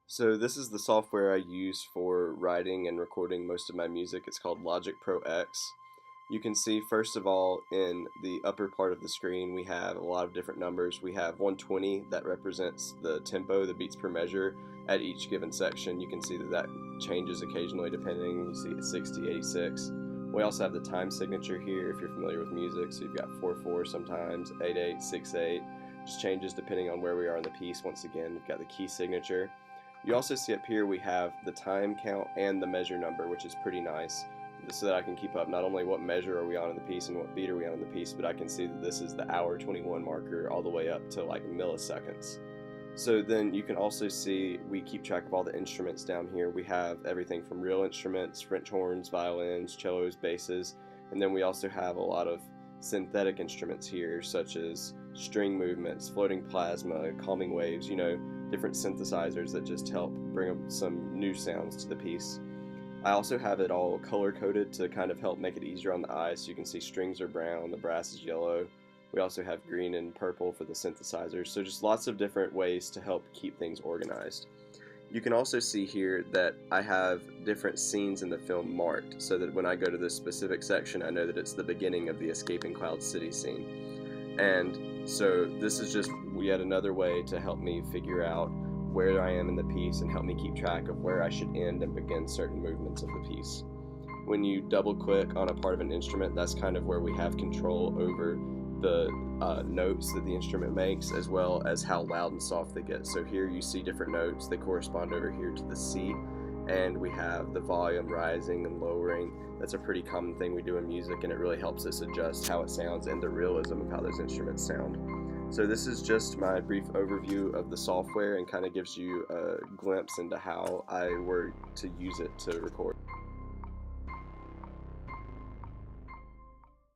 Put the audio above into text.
So this is the software I use for writing and recording most of my music. It's called Logic Pro X. You can see first of all in the upper part of the screen we have a lot of different numbers. We have 120 that represents the tempo, the beats per measure at each given section. You can see that changes occasionally depending. You see it's 60, 86. We also have the time signature here if you're familiar with music. So you've got 4/4 sometimes, 8/8, 6/8. Just changes depending on where we are in the piece. Once again, we've got the key signature. You also see up here we have the time count and the measure number, which is pretty nice, so that I can keep up not only what measure are we on in the piece and what beat are we on in the piece, but I can see that this is the hour 21 marker all the way up to like milliseconds. So then you can also see we keep track of all the instruments down here. We have everything from real instruments, French horns, violins, cellos, basses, and then we also have a lot of synthetic instruments here, such as string movements, floating plasma, calming waves, different synthesizers that just help bring up some new sounds to the piece. I also have it all color coded to kind of help make it easier on the eye, so you can see strings are brown, the brass is yellow. We also have green and purple for the synthesizers, so just lots of different ways to help keep things organized. You can also see here that I have different scenes in the film marked, so that when I go to this specific section I know that it's the beginning of the Escaping Cloud City scene. And so this is just yet another way to help me figure out where I am in the piece and help me keep track of where I should end and begin certain movements of the piece. When you double click on a part of an instrument, that's kind of where we have control over the notes that the instrument makes, as well as how loud and soft they get. So here you see different notes, they correspond over here to the C, and we have the volume rising and lowering. That's a pretty common thing we do in music, and it really helps us adjust how it sounds and the realism of how those instruments sound. So this is just my brief overview of the software and kind of gives you a glimpse into how I were to use it to record.